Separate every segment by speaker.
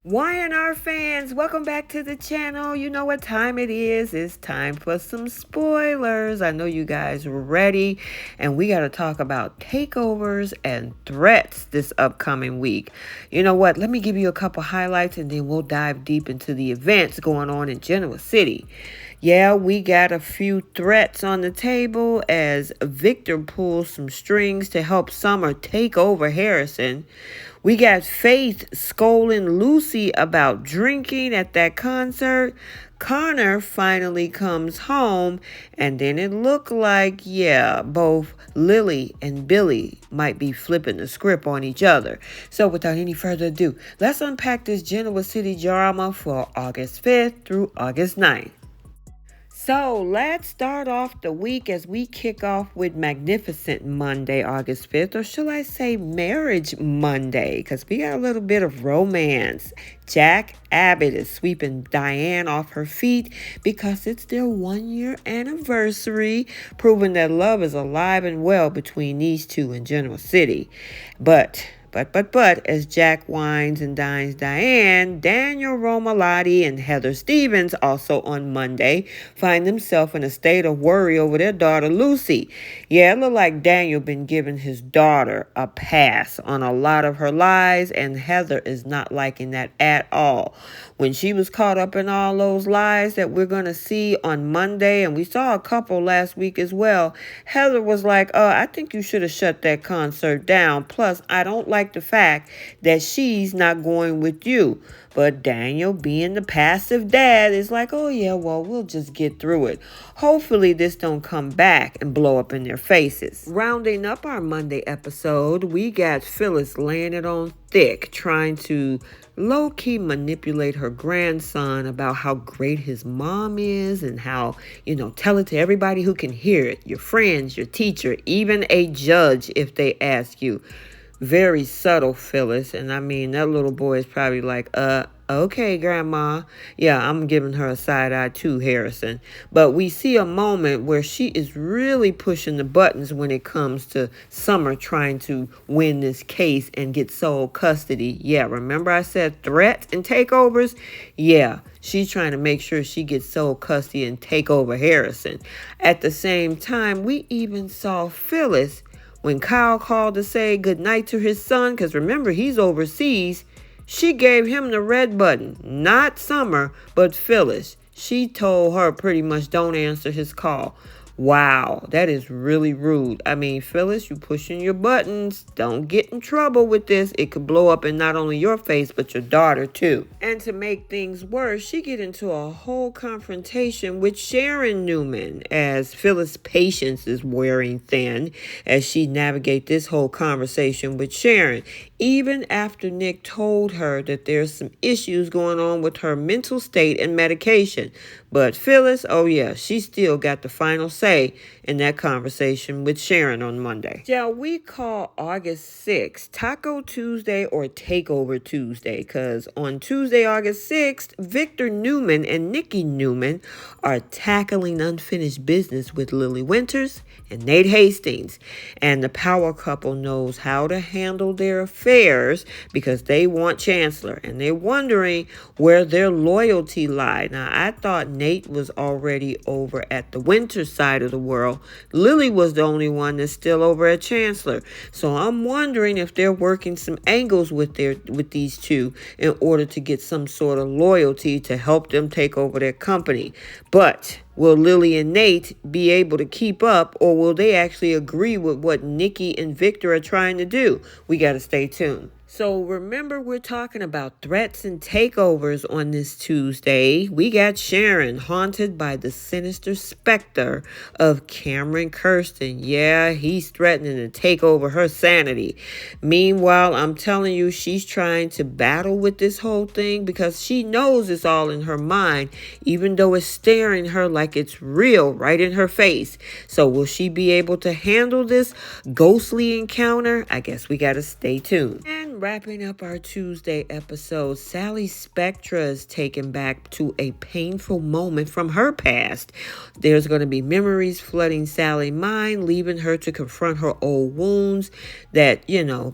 Speaker 1: YNR fans, welcome back to the channel. You know what time it is. It's time for some spoilers. I know you guys are ready, and we got to talk about takeovers and threats this upcoming week. You know what? Let me give you a couple highlights, and then we'll dive deep into the events going on in Genoa City. Yeah, we got a few threats on the table as Victor pulls some strings to help Summer take over Harrison. We got Faith scolding Lucy about drinking at that concert. Connor finally comes home, and then it looked like, both Lily and Billy might be flipping the script on each other. So without any further ado, let's unpack this Genoa City drama for August 5th through August 9th. So let's start off the week as we kick off with Magnificent Monday, August 5th, or shall I say Marriage Monday, because we got a little bit of romance. Jack Abbott is sweeping Diane off her feet because it's their 1-year anniversary, proving that love is alive and well between these two in Genoa City. But, as Jack wines and dines Diane, Daniel Romalotti and Heather Stevens, also on Monday, find themselves in a state of worry over their daughter Lucy. Yeah, it looked like Daniel been giving his daughter a pass on a lot of her lies, and Heather is not liking that at all. When she was caught up in all those lies that we're going to see on Monday, and we saw a couple last week as well, Heather was like, I think you should have shut that concert down. Plus, I don't like the fact that she's not going with you. But Daniel, being the passive dad, is like, we'll just get through it. Hopefully this don't come back and blow up in their faces. Rounding up our Monday episode, we got Phyllis laying it on thick, trying to low-key manipulate her grandson about how great his mom is and how, tell it to everybody who can hear it. Your friends, your teacher, even a judge if they ask you. Very subtle, Phyllis. And I mean, that little boy is probably like, okay, Grandma. Yeah, I'm giving her a side eye too, Harrison. But we see a moment where she is really pushing the buttons when it comes to Summer trying to win this case and get sole custody. Yeah, remember I said threats and takeovers? Yeah, she's trying to make sure she gets sole custody and take over Harrison. At the same time, we even saw Phyllis when Kyle called to say goodnight to his son, because remember, he's overseas, she gave him the red button. Not Summer, but Phyllis. She told her pretty much don't answer his call. Wow, that is really rude. I mean, Phyllis, you pushing your buttons. Don't get in trouble with this. It could blow up in not only your face, but your daughter too. And to make things worse, she get into a whole confrontation with Sharon Newman as Phyllis' patience is wearing thin as she navigate this whole conversation with Sharon. Even after Nick told her that there's some issues going on with her mental state and medication. But Phyllis, she still got the final say in that conversation with Sharon on Monday. Shall we call August 6th Taco Tuesday or Takeover Tuesday? Because on Tuesday, August 6th, Victor Newman and Nikki Newman are tackling unfinished business with Lily Winters and Nate Hastings. And the power couple knows how to handle their affairs because they want Chancellor. And they're wondering where their loyalty lie. Now, I thought Nate was already over at the Winter side of the world. Lily was the only one that's still over at Chancellor. So I'm wondering if they're working some angles with these two in order to get some sort of loyalty to help them take over their company. But will Lily and Nate be able to keep up, or will they actually agree with what Nikki and Victor are trying to do? We got to stay tuned. So remember, we're talking about threats and takeovers on this Tuesday. We got Sharon haunted by the sinister specter of Cameron Kirsten. Yeah, he's threatening to take over her sanity. Meanwhile, I'm telling you, she's trying to battle with this whole thing because she knows it's all in her mind, even though it's staring her like it's real right in her face. So will she be able to handle this ghostly encounter? I guess we got to stay tuned. And wrapping up our Tuesday episode, Sally Spectra is taken back to a painful moment from her past. There's going to be memories flooding Sally's mind, leaving her to confront her old wounds that,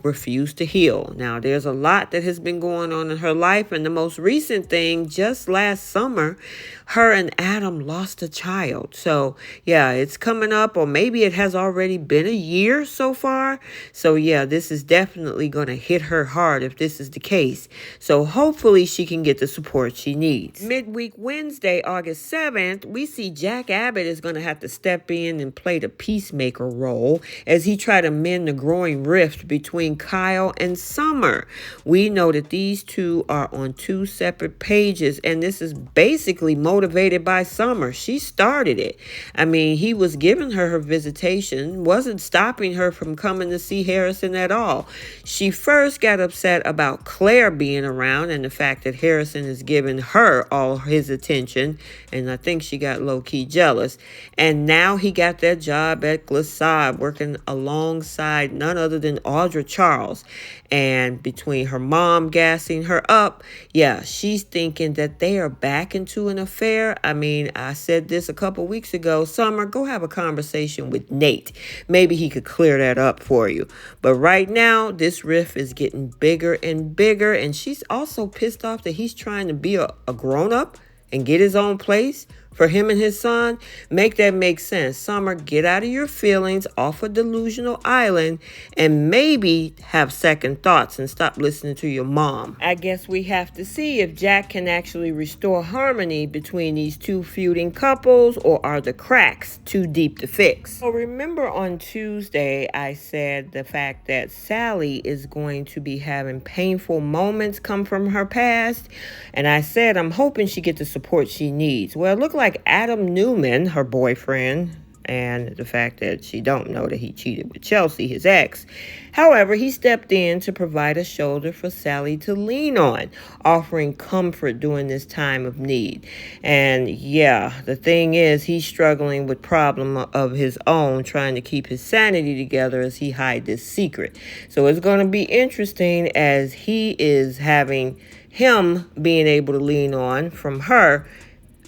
Speaker 1: refuse to heal. Now, there's a lot that has been going on in her life, and the most recent thing, just last summer, her and Adam lost a child. So, yeah, it's coming up, or maybe it has already been a year so far. So, yeah, this is definitely going to hit her hard if this is the case. So, hopefully she can get the support she needs. Midweek Wednesday, August 7th, we see Jack Abbott is going to have to step in and play the peacemaker role as he try to mend the growing rift between Kyle and Summer. We know that these two are on two separate pages, and this is basically motivated by Summer. She started it. I mean, he was giving her visitation, wasn't stopping her from coming to see Harrison at all. She first got upset about Claire being around and the fact that Harrison is giving her all his attention, and I think she got low-key jealous. And now he got that job at Glissade, working alongside none other than Audra Charles. And between her mom gassing her up, yeah, she's thinking that they are back into an affair. I mean, I said this a couple weeks ago. Summer, go have a conversation with Nate. Maybe he could clear that up for you. But right now, this rift is getting bigger and bigger. And she's also pissed off that he's trying to be a grown-up and get his own place for him and his son. Make that make sense. Summer, get out of your feelings off a delusional island and maybe have second thoughts and stop listening to your mom. I guess we have to see if Jack can actually restore harmony between these two feuding couples, or are the cracks too deep to fix? So remember on Tuesday, I said the fact that Sally is going to be having painful moments come from her past. And I said, I'm hoping she gets the support she needs. Well, it looked like Adam Newman, her boyfriend, and the fact that she don't know that he cheated with Chelsea, his ex. However, he stepped in to provide a shoulder for Sally to lean on, offering comfort during this time of need. And yeah, the thing is, he's struggling with problem of his own, trying to keep his sanity together as he hides this secret. So it's going to be interesting as he is having him being able to lean on from her.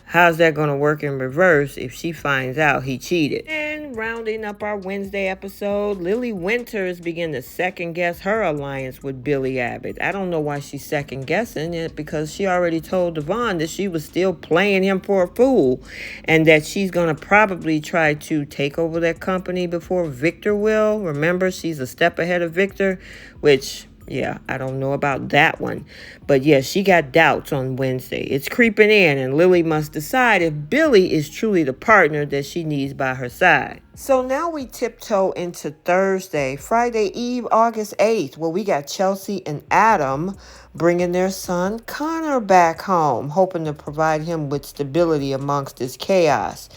Speaker 1: How's that going to work in reverse if she finds out he cheated? And rounding up our Wednesday episode, Lily Winters began to second guess her alliance with Billy Abbott. I don't know why she's second guessing it, because she already told Devon that she was still playing him for a fool and that she's going to probably try to take over that company before Victor will. Remember, she's a step ahead of Victor, which... yeah, I don't know about that one. But yeah, she got doubts on Wednesday. It's creeping in, and Lily must decide if Billy is truly the partner that she needs by her side. So now we tiptoe into Thursday, Friday Eve, August 8th, where we got Chelsea and Adam bringing their son Connor back home, hoping to provide him with stability amongst this chaos.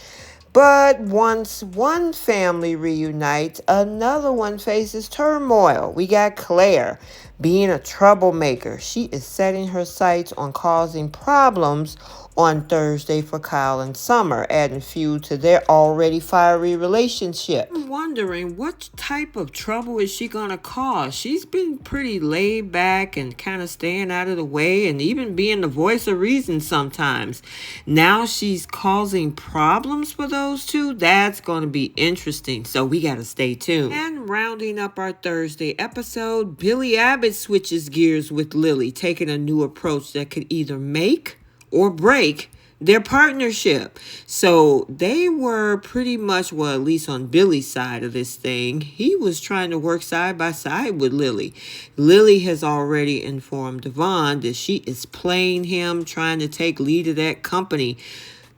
Speaker 1: But once one family reunites, another one faces turmoil. We got Claire being a troublemaker. She is setting her sights on causing problems on Thursday for Kyle and Summer, adding fuel to their already fiery relationship. I'm wondering what type of trouble is she going to cause? She's been pretty laid back and kind of staying out of the way and even being the voice of reason sometimes. Now she's causing problems for those two? That's going to be interesting, so we got to stay tuned. And rounding up our Thursday episode, Billy Abbott switches gears with Lily, taking a new approach that could either make or break their partnership. So they were pretty much, well, at least on Billy's side of this thing, he was trying to work side by side with Lily. Lily has already informed Devon that she is playing him, trying to take lead of that company,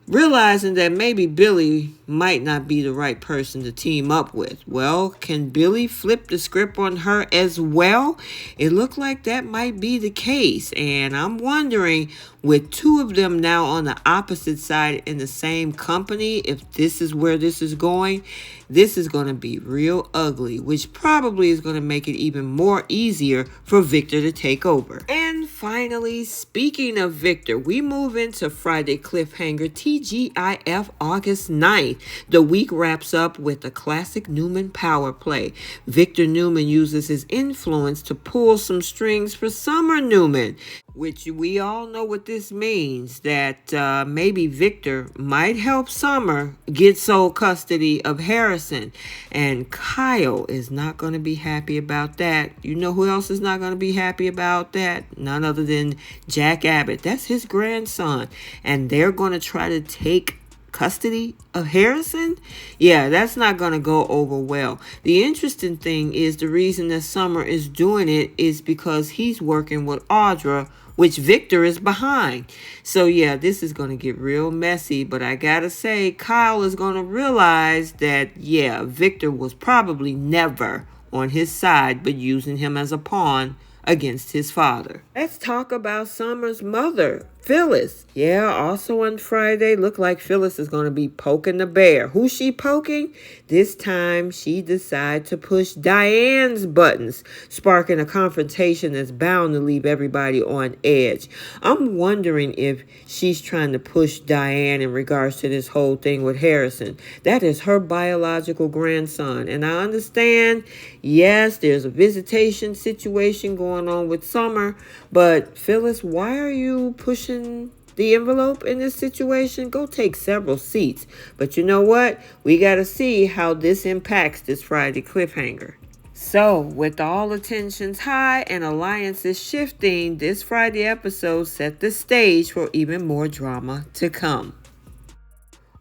Speaker 1: realizing that maybe Billy might not be the right person to team up with. Well, can Billy flip the script on her as well? It looked like that might be the case. And I'm wondering, with two of them now on the opposite side in the same company, if this is where this is going, this is going to be real ugly, which probably is going to make it even more easier for Victor to take over. And finally, speaking of Victor, we move into Friday Cliffhanger TGIF August 9th. The week wraps up with a classic Newman power play. Victor Newman uses his influence to pull some strings for Summer Newman, which we all know what this means, that maybe Victor might help Summer get sole custody of Harrison. And Kyle is not going to be happy about that. You know who else is not going to be happy about that? None other than Jack Abbott. That's his grandson. And they're going to try to take custody of Harrison? Yeah, that's not going to go over well. The interesting thing is the reason that Summer is doing it is because he's working with Audra, which Victor is behind. So yeah, this is going to get real messy, but I gotta say, Kyle is going to realize that, yeah, Victor was probably never on his side, but using him as a pawn against his father. Let's talk about Summer's mother, Phyllis. Yeah, also on Friday, look like Phyllis is going to be poking the bear. Who's she poking? This time, she decides to push Diane's buttons, sparking a confrontation that's bound to leave everybody on edge. I'm wondering if she's trying to push Diane in regards to this whole thing with Harrison. That is her biological grandson. And I understand, yes, there's a visitation situation going on with Summer, but Phyllis, why are you pushing the envelope in this situation? Go take several seats. But you know what? We got to see how this impacts this Friday cliffhanger. So, with all the tensions high and alliances shifting, this Friday episode set the stage for even more drama to come.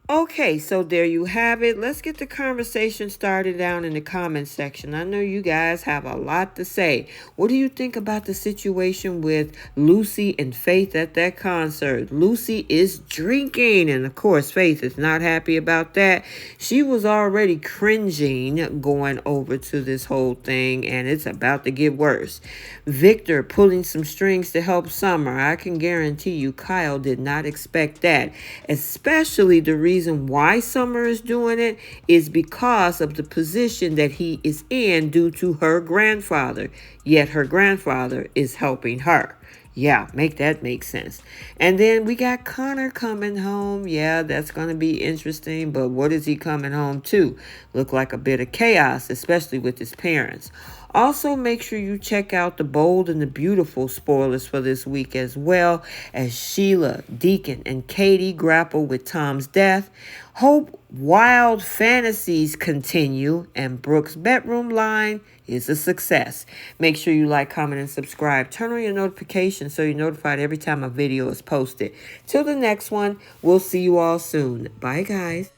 Speaker 1: Okay, so there you have it. Let's get the conversation started down in the comments section. I know you guys have a lot to say. What do you think about the situation with Lucy and Faith at that concert? Lucy is drinking, and of course, Faith is not happy about that. She was already cringing going over to this whole thing, and it's about to get worse. Victor pulling some strings to help Summer. I can guarantee you Kyle did not expect that, especially the reason why Summer is doing it is because of the position that he is in due to her grandfather. Yet her grandfather is helping her. Yeah, make that make sense. And then we got Connor coming home. Yeah, that's going to be interesting. But what is he coming home to? Look like a bit of chaos, especially with his parents. Also, make sure you check out the Bold and the Beautiful spoilers for this week as well, as Sheila, Deacon, and Katie grapple with Tom's death. Hope wild fantasies continue, and Brooke's bedroom line is a success. Make sure you like, comment, and subscribe. Turn on your notifications so you're notified every time a video is posted. Till the next one, we'll see you all soon. Bye, guys.